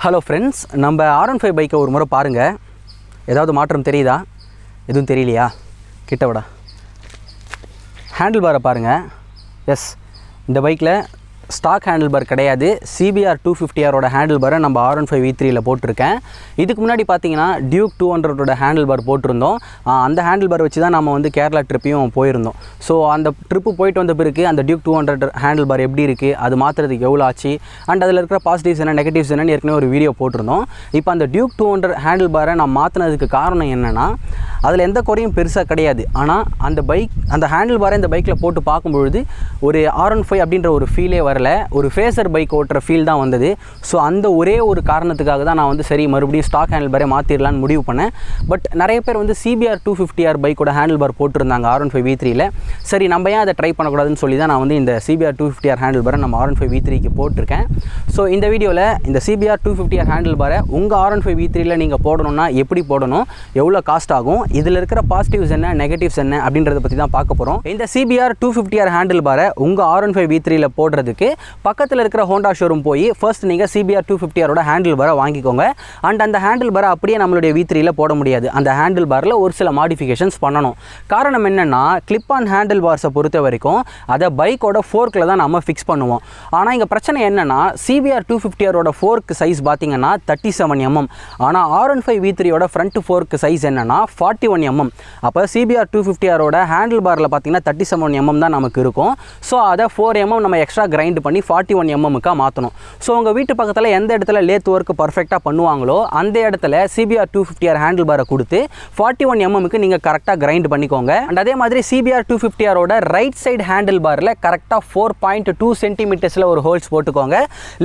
Hello friends, நம்ம R15 பைக்கை ஒரு முறை பாருங்கள். ஏதாவது மாற்றம் தெரியுதா? எதுவும் தெரியலையா? கிட்ட விடா ஹேண்டில் பாரை பாருங்கள். எஸ், இந்த பைக்கில் ஸ்டாக் ஹேண்டில் பார் கிடையாது. CBR 250R ஹேண்டில் பாரை நம்ம R15 V3யில் போட்டிருக்கேன். இதுக்கு முன்னாடி பார்த்தீங்கன்னா டியூக் 200 ஹேண்டில் பார் போட்டிருந்தோம். அந்த ஹேண்டில் பார் வச்சு தான் நம்ம வந்து கேரளா ட்ரிப்பையும் போயிருந்தோம். ஸோ அந்த ட்ரிப்பு போயிட்டு வந்த பிறகு அந்த டியூக் 200 ஹேண்டில் பார் எப்படி இருக்குது, அது மாற்றுறதுக்கு எவ்வளோ ஆச்சு, அண்ட் அதில் இருக்கிற பாசிட்டிவ்ஸ் என்ன நெகட்டிவ்ஸ் என்னன்னு ஏற்கனவே ஒரு வீடியோ போட்டிருந்தோம். இப்போ அந்த டியூக் 200 ஹேண்டில் பாரை நான் மாற்றினதுக்கு காரணம் என்னென்னா, அதில் எந்த குறையும் பெருசாக கிடையாது. ஆனால் அந்த ஹேண்டில் பாரை இந்த பைக்கில் போட்டு பார்க்கும்பொழுது ஒரு R15 அப்படின்ற ஒரு ஃபீலே வரல, ஒரு ஃபேசர் பைக் ஓட்டுற ஃபீல் தான் வந்தது. ஸோ அந்த ஒரே ஒரு காரணத்துக்காக தான் நான் வந்து சரி மறுபடியும் ஸ்டாக் ஹேண்டில் பாரை மாற்றிடலான்னு முடிவு பண்ணேன். பட் நிறைய பேர் வந்து CBR 250R பைக்கோட ஹேண்டில் பார் போட்டிருந்தாங்க R15 V3யில். சரி, நம்ம ஏன் அதை ட்ரை பண்ணக்கூடாதுன்னு சொல்லி தான் நான் வந்து இந்த CBR 250R ஹேண்டில் பாரை நம்ம R15 V3க்கு போட்டிருக்கேன். ஸோ இந்த வீடியோவில் இந்த CBR 250R ஹேண்டில் பாரை உங்கள் R15 V3யில் நீங்கள் போடணும்னா எப்படி போடணும், எவ்வளோ காஸ்ட் ஆகும், இதில் இருக்கிற பாசிட்டிவ்ஸ் என்ன நெகட்டிவ்ஸ் என்ன அப்படின்றத பற்றி தான் பார்க்க போகிறோம். இந்த CBR 250R ஹேண்டில் பாரை உங்கள் R15 V3யில் போடுறதுக்கு பக்கத்தில் இருக்கிற ஹோண்டா ஷோரூம் போய் ஃபர்ஸ்ட் நீங்கள் CBR 250R ஹேண்டில் பாரை வாங்கிக்கோங்க. அண்ட் அந்த ஹேண்டில் பாரை அப்படியே நம்மளுடைய V3யில் போட முடியாது. அந்த ஹேண்டில் பாரில் ஒரு சில மாடிஃபிகேஷன்ஸ் பண்ணணும். காரணம் என்னென்னா, கிளிப் ஆன் ஹேண்டில் பார்ஸை பொறுத்த வரைக்கும் அதை பைக்கோட ஃபோர்க்கில் தான் நம்ம ஃபிக்ஸ் பண்ணுவோம். ஆனால் இங்கே பிரச்சனை என்னென்னா, CBR 250R ஃபோர்க் சைஸ் பார்த்தீங்கன்னா 37 mm. ஆனால் R15 V3 front fork size என்னென்னா 41 mm. அப்போ CBR 250R ஹேண்டில் பாரில் பார்த்தீங்கன்னா 37 mm தான் நமக்கு இருக்கும். ஸோ அதை 4 mm நம்ம எக்ஸ்ட்ரா கிரைண்ட் பண்ணி 41 mm மாற்றணும். ஸோ உங்கள் வீட்டு பக்கத்தில் எந்த இடத்துல லேத் ஒர்க் பர்ஃபெக்டாக பண்ணுவாங்களோ அந்த இடத்துல CBR 250R ஹேண்டில் பாரை கொடுத்து 41 mm நீங்கள் கரெக்டாக கிரைண்ட் பண்ணிக்கோங்க. அண்ட் அதே மாதிரி CBR 250R right side handle பாரில் கரெக்டாக 4.2 சென்டிமீட்டர்ஸில் ஒரு ஹோல்ஸ் போட்டுக்கோங்க.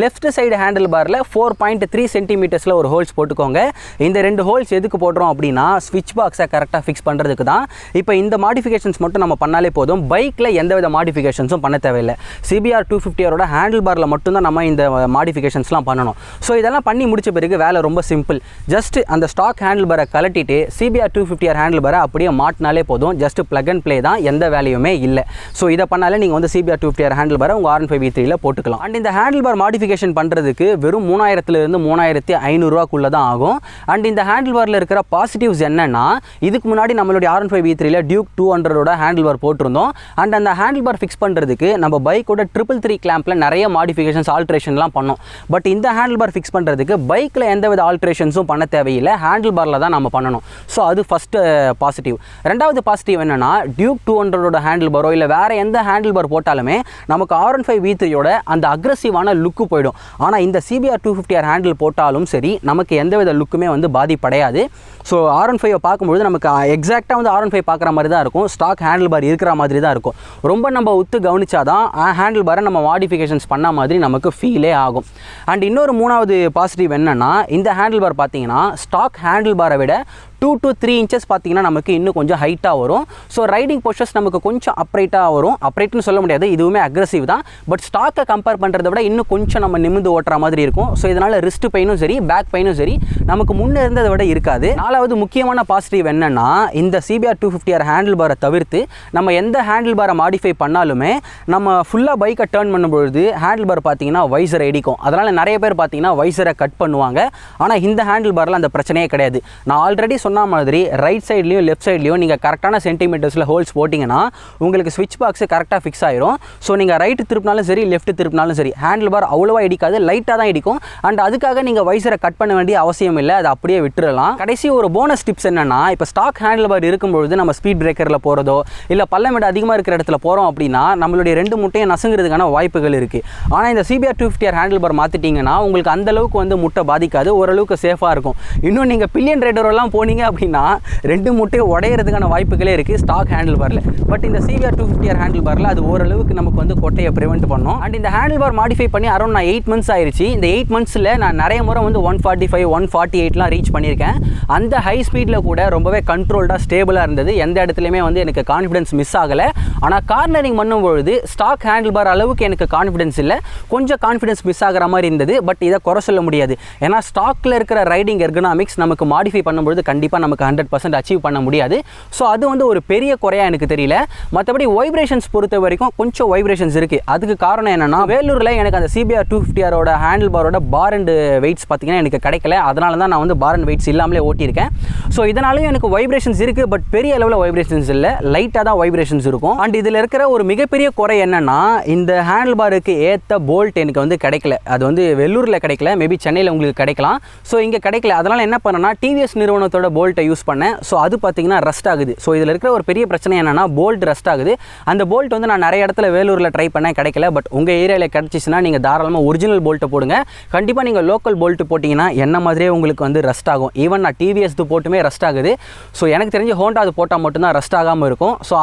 லெஃப்ட் சைடு ஹேண்டில் பாரில் 4.3 சென்டிமீட்டர்ஸில் ஒரு ஹோல்ஸ் போட்டுக்கோங்க. இந்த ரெண்டு ஹோல்ஸ் எதுக்கு போடுறோம் அப்படின்னா, ஸ்விட்ச் பாக்ஸை கரெக்டாக ஃபிக்ஸ் பண்ணுறதுக்கு தான். இப்போ இந்த மாடிஃபிகேஷன்ஸ் மட்டும் நம்ம பண்ணாலே போதும். பைக்கில் எந்தவித மாடிஃபிகேஷன்ஸும் பண்ண தேவையில்லை. CBR 250R ஹேண்டில் பாரில் மட்டும்தான் நம்ம இந்த மாடிஃபிகேஷன்ஸ்லாம் பண்ணணும். ஸோ இதெல்லாம் பண்ணி முடிச்ச பிறகு வேலை ரொம்ப சிம்பிள். ஜஸ்ட் அந்த ஸ்டாக் ஹேண்டில் பாரை கலட்டிட்டு CBR 250R ஹேண்டில் பாரை அப்படியே மாட்டினாலே போதும். ஜஸ்ட் பிளக் அண்ட் ப்ளே தான், எந்த வேலையுமே இல்லை. ஸோ இதை பண்ணாலே நீங்கள் வந்து CBR 250R ஹேண்டில் பாரை உங்கள் R15 V3யில் போட்டுக்கலாம். அண்ட் இந்த ஹேண்டில் பார் மாடிஃபிகேஷன் பண்ணுறதுக்கு வெறும் 3000 3500 ரூபாக்குள்ளே தான் ஆகும். அண்ட் இந்த ஹேண்டில் பாரில் இருக்கிற பாசிட்டிவ்ஸ் என்னென்னா, இதுக்கு முன்னாடி நம்மளுடைய R15 V3யில் டியூக் 200 ஹேண்டில் பார் போட்டிருந்தோம். அண்ட் அந்த ஹேண்டில் பார் ஃபிக்ஸ் பண்ணுறதுக்கு நம்ம பைக்கோட 333 கிளாம்பில் நிறைய மாடிஃபிகேஷன்ஸ் ஆல்ட்ரேஷன்லாம் பண்ணோம். பட் இந்த ஹேண்டில் பார் ஃபிக்ஸ் பண்ணுறதுக்கு பைக்கில் எந்தவித ஆல்ட்ரேஷன்ஸும் பண்ண தேவையில்லை, ஹேண்டில் பாரில் தான் நம்ம பண்ணணும். ஸோ அது ஃபஸ்ட்டு பாசிட்டிவ். ரெண்டாவது பாசிட்டிவ் என்னென்னா, டியூக் 200 ஹேண்டில் பாரோ இல்லை வேறு எந்த ஹேண்டில் பார் போட்டாலுமே நமக்கு R15 V3 அந்த அக்ரெசிவான லுக்கு போயிடும். ஆனால் இந்த CBR 250R ஹேண்டில் போட்டாலும் சரி நமக்கு எந்தவித லுக்குமே வந்து பாதிப்படையாது. ஸோ R15 பார்க்கும்பொழுது நமக்கு எக்ஸாக்டாக வந்து R15 பார்க்குற மாதிரி தான் இருக்கும். ஸ்டாக் ஹேண்டில் பார் இருக்கிற மாதிரி தான் இருக்கும். ரொம்ப நம்ம உத்து கவனிச்சாதான் ஹேண்டில் பாரை நம்ம மாடிஃபிகேஷன்ஸ் பண்ண மாதிரி நமக்கு ஃபீலே ஆகும். அண்ட் இன்னொரு மூணாவது பாசிட்டிவ் என்னென்னா, இந்த ஹேண்டில் பார் பார்த்தீங்கன்னா ஸ்டாக் ஹேண்டில் பாரை விட 2 to 3 inches பார்த்தீங்கன்னா நமக்கு இன்னும் கொஞ்சம் ஹைட்டாக வரும். ஸோ ரைடிங் போஸ்டர்ஸ் நமக்கு கொஞ்சம் அப்ரைட்டாக வரும். அப்ரைட்னு சொல்ல முடியாது, இதுவுமே அக்ரெசிவ் தான். பட் ஸ்டாக்கை கம்பேர் பண்ணுறத விட இன்னும் கொஞ்சம் நம்ம நிமிந்து ஓட்டுற மாதிரி இருக்கும். ஸோ இதனால் ரிஸ்ட் பெயினும் சரி பேக் பெயினும் சரி நமக்கு முன்னே இருந்ததை விட இருக்காது. நாலாவது முக்கியமான பாசிட்டிவ் என்னென்னா, இந்த CBR 250R ஹேண்டில் பாரை தவிர்த்து நம்ம எந்த ஹேண்டில் பாரை மாடிஃபை பண்ணாலுமே நம்ம ஃபுல்லாக பைக்கை டர்ன் பண்ணும்பொழுது ஹேண்டில் பார் பார்த்தீங்கன்னா வைசரை இடிக்கும். அதனால் நிறைய பேர் பார்த்தீங்கன்னா வைசரை கட் பண்ணுவாங்க. ஆனால் இந்த ஹேண்டில் பாரில் அந்த பிரச்சனையே கிடையாது. நான் ஆல்ரெடி சொன்ன மாதிரி ரைட் சைட்லையும் லெஃப்ட் சைட்லையும் நீங்கள் கரெக்டான சென்டிமீட்டர்ஸில் ஹோல்ஸ் போட்டிங்கன்னா உங்களுக்கு ஸ்விட்ச் பாக்ஸ் கரெக்டாக ஃபிக்ஸ் ஆயிரும். ஸோ நீங்கள் ரைட்டு திருப்பினாலும் சரி லெஃப்ட் திருப்பினாலும் சரி ஹேண்டில் பார் அவ்வளோவா இடிக்காது, லைட்டாக தான் இடிக்கும். அண்ட் அதுக்காக நீங்கள் வைசரை கட் பண்ண வேண்டிய அவசியம் இல்லை, அதை அப்படியே விட்டுறலாம். கடைசி ஒரு போனஸ் டிப்ஸ் என்னென்னா, இப்போ ஸ்டாக் ஹேண்டில் பார் இருக்கும்பொழுது நம்ம ஸ்பீட் பிரேக்கரில் போகிறதோ இல்லை பள்ளமேடு அதிகமாக இருக்கிற இடத்துல போகிறோம் அப்படின்னா நம்மளுடைய ரெண்டு முட்டையும் நசுங்கிறதுக்கான வாய்ப்புகள் இருக்குது. ஆனால் இந்த CBR 250R ஹேண்டில் பார் மாற்றிட்டிங்கன்னா உங்களுக்கு அந்தளவுக்கு வந்து முட்டை பாதிக்காது, ஓரளவுக்கு சேஃபாக இருக்கும். இன்னும் நீங்கள் பில்லியன் ரைடரெல்லாம் போனீங்க அப்படின்னா ரெண்டு முட்டையும் உடையிறதுக்கான வாய்ப்புகளே இருக்குது ஸ்டாக் ஹேண்டில் பாரில். பட் இந்த CBR 250R ஹேண்டில் பாரில் அது ஓரளவுக்கு நமக்கு வந்து கொட்டையை ப்ரிவெண்ட் பண்ணும். அண்ட் இந்த ஹேண்டில் பார் மாடிஃபை பண்ணி அரௌண்ட் நான் 8 months ஆயிடுச்சு. இந்த 8 monthsல நான் நிறைய முறை வந்து 145 148லாம் ரீச் பண்ணியிருக்கேன். அந்த ஹை ஸ்பீடில் கூட ரொம்பவே கண்ட்ரோல்டாக ஸ்டேபிளாக இருந்தது. எந்த இடத்துலையுமே வந்து எனக்கு கான்ஃபிடன்ஸ் மிஸ் ஆகலை. ஆனால் கார்னரிங் பண்ணும்பொழுது ஸ்டாக் ஹேண்டில் பார் அளவுக்கு எனக்கு கான்ஃபிடன்ஸ் இல்லை, கொஞ்சம் கான்ஃபிடன்ஸ் மிஸ் ஆகிற மாதிரி இருந்தது. பட் இதை குறை சொல்ல முடியாது, ஏன்னா ஸ்டாக்கில் இருக்கிற ரைடிங் எர்கனாமிக்ஸ் நமக்கு மாடிஃபை பண்ணும்பொழுது கண்டிப்பாக கண்டிப்பாக நமக்கு 100% அச்சீவ் பண்ண முடியாது. ஸோ அது வந்து ஒரு பெரிய குறையாக எனக்கு தெரியல. மற்றபடி வைப்ரேஷன்ஸ் பொறுத்த வரைக்கும் கொஞ்சம் வைப்ரேஷன்ஸ் இருக்குது. அதுக்கு காரணம் என்னென்னா, வேலூரில் எனக்கு அந்த CBR 250R ஹேண்டில் பாரோட பார் அண்ட் வெயிட்ஸ் பார்த்தீங்கன்னா எனக்கு கிடைக்கல. அதனால தான் நான் வந்து பார் அண்ட் வெயிட்ஸ் இல்லாமலே ஓட்டியிருக்கேன். ஸோ இதனாலையும் எனக்கு வைப்ரேஷன்ஸ் இருக்குது, பட் பெரிய அளவில் வைப்ரேஷன்ஸ் இல்லை, லைட்டாக தான் வைப்ரேஷன்ஸ் இருக்கும். அண்ட் இதில் இருக்கிற ஒரு மிகப்பெரிய குறை என்னென்னா, இந்த ஹேண்டில் பாருக்கு ஏற்ற போல்ட் எனக்கு வந்து கிடைக்கல. அது வந்து வெள்ளூரில் கிடைக்கல, மேபி சென்னையில் உங்களுக்கு கிடைக்கலாம். ஸோ இங்கே கிடைக்கல. அதனால் என்ன பண்ணேன்னா, டிவிஎஸ் நிறுவனத்தோட போல்ட்டை யூஸ் பண்ணேன். ஸோ அது பார்த்தீங்கன்னா ரஸ்ட் ஆகுது. ஸோ இதில் இருக்கிற ஒரு பெரிய பிரச்சனை என்னென்னா, போல்ட் ரஸ்ட் ஆகுது. அந்த போல்ட் வந்து நான் நிறைய இடத்துல வேலூரில் ட்ரை பண்ணேன், கிடைக்கல. பட் உங்கள் ஏரியாவில் கிடச்சிச்சுன்னா நீங்கள் தாராளமாக ஒரிஜினல் போல்ட்டை போடுங்க. கண்டிப்பாக நீங்கள் லோக்கல் போல்ட்டு போட்டிங்கன்னா என்ன மாதிரியே உங்களுக்கு வந்து ரஸ்ட் ஆகும். ஈவன் நான் டிவிஎஸ் போட்டுமே ரஸ்ட் ஆகுது. ஸோ எனக்கு தெரிஞ்ச ஹோண்டா அது போட்டால் மட்டும்தான் ரஸ்ட் ஆகாமல் இருக்கும். ஸோ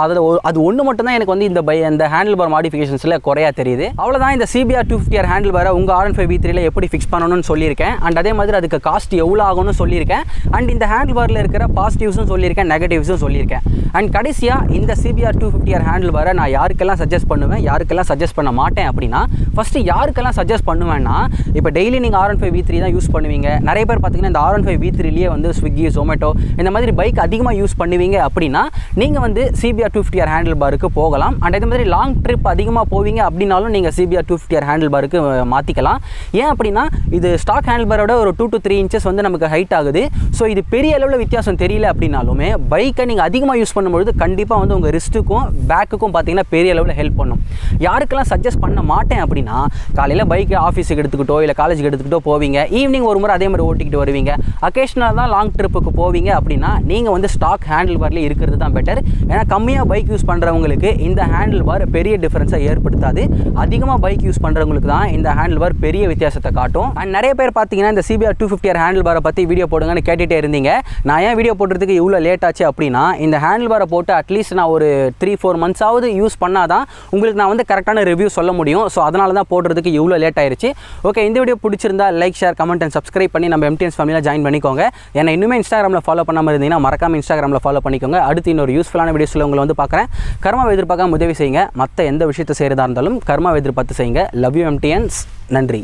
அது ஒன்று மட்டும்தான் எனக்கு வந்து இந்த ஹேண்டில் பார் மாடிஃபிகேஷன்ஸில் குறையா தெரியுது. அவ்வளோதான். இந்த CBR 250R ஹேண்டில் பாரை உங்கள் R15 V3 எப்படி ஃபிக்ஸ் பண்ணணும்னு சொல்லியிருக்கேன். அண்ட் அதே மாதிரி அதுக்கு காஸ்ட் எவ்வளோ ஆகும்னு சொல்லியிருக்கேன். அண்ட் இந்த ஹேண்டில் பாரில் இருக்கிற பாசிட்டிவ்ஸும் சொல்லியிருக்கேன், நெகட்டிவ்ஸும் சொல்லியிருக்கேன். அண்ட் கடைசியாக இந்த CBR 250R ஹேண்டில் பாரை நான் யாருக்கெல்லாம் சஜஸ்ட் பண்ணுவேன், யாருக்கெல்லாம் சஜஸ்ட் பண்ண மாட்டேன் அப்படின்னா, ஃபஸ்ட்டு யாருக்கெல்லாம் சஜஸ்ட் பண்ணுவேன்னா, இப்போ டெய்லி நீங்கள் R15 V3 தான் யூஸ் பண்ணுவீங்க. நிறைய பேர் பார்த்தீங்கன்னா இந்த R15 V3லேயே வந்து ஸ்விக்கி, ஜொமேட்டோ இந்த மாதிரி பைக் அதிகமாக யூஸ் பண்ணுவீங்க அப்படின்னா நீங்கள் வந்து CBR 250R ஹேண்டில் பாருக்கு போகலாம். அண்ட் இதே மாதிரி லாங் ட்ரிப் அதிகமாக போவீங்க அப்படின்னாலும் நீங்கள் CBR 250R ஹேண்டில் பாருக்கு மாற்றிக்கலாம். ஏன் அப்படின்னா, இது ஸ்டாக் ஹேண்டில் பாரோட ஒரு 2 to 3 inches வந்து நமக்கு ஹைட் ஆகுது. ஸோ இது பெரிய அளவில் வித்தியாசம் தெரியல அப்படின்னாலுமே, பைக்கை நீங்கள் அதிகமாக யூஸ் பண்ணும்பொழுது கண்டிப்பாக வந்து உங்கள் ரிஸ்ட்டுக்கும் பேக்குக்கும் பார்த்தீங்கன்னா பெரிய அளவில் ஹெல்ப் பண்ணும். யாருக்கெல்லாம் சஜஸ்ட் பண்ண மாட்டேன் அப்படின்னா, காலையில் பைக்கை ஆஃபீஸுக்கு எடுத்துக்கிட்டோ இல்லை காலேஜுக்கு எடுத்துக்கிட்டோ போவீங்க, ஈவினிங் ஒரு முறை அதே மாதிரி ஓட்டிக்கிட்டு வருவீங்க, அக்கேஷனலாக தான் லாங் ட்ரிப்புக்கு போவீங்க அப்படின்னா நீங்கள் வந்து ஸ்டாக் ஹேண்டில் பார்லேயே இருக்கிறது தான் பெட்டர். ஏன்னா கம்மியாக பைக் யூஸ் பண்ணுறவங்களுக்கு இந்த ஹேண்டில் பார் பெரிய டிஃபரன்ஸை ஏற்படுத்தாது. அதிகமாக பைக் யூஸ் பண்ணுறவங்களுக்கு தான் இந்த ஹேண்டில் பார் பெரிய வித்தியாசத்தை காட்டும். அண்ட் நிறைய பேர் பார்த்தீங்கன்னா இந்த CBR 250R ஹேண்டில் பாரை பற்றி வீடியோ போடுங்கன்னு கேட்டுகிட்டே இருந்தீங்க. நான் ஏன் வீடியோ போடுறதுக்கு இவ்வளோ லேட் ஆச்சு அப்படின்னா, இந்த ஹேண்டில் பாரை போட்டு அட்லீஸ்ட் நான் ஒரு 3-4 months யூஸ் பண்ணால் தான் உங்களுக்கு நான் வந்து கரெக்டான ரிவ்யூ சொல்ல முடியும். ஸோ அதனால தான் போடுறதுக்கு இவ்வளோ லேட் ஆயிடுச்சு. ஓகே, இந்த வீடியோ பிடிச்சிருந்தா like, share, comment and subscribe பண்ணி நம்ம MTNS ஃபேமிலியில் ஜாயின் பண்ணிக்கோங்க. ஏன்னா இன்னுமே இன்ஸ்டாகிராமில் ஃபாலோ பண்ணாமல் இருந்தீங்கன்னா மறக்காம இன்ஸ்டாகிராமில் ஃபாலோ பண்ணிக்கோங்க. அடுத்து இன்னொரு யூஸ்ஃபுல்லான வீடியோஸில் உங்களை வந்து பார்க்குறேன். கர்மாவை எதிர்பார்க்காம உதவி செய்யுங்க. மற்ற எந்த விஷயத்தை செய்கிறதா இருந்தாலும் கர்மாவை எதிர்பார்த்து செய்யுங்க. Love you MTNS. நன்றி.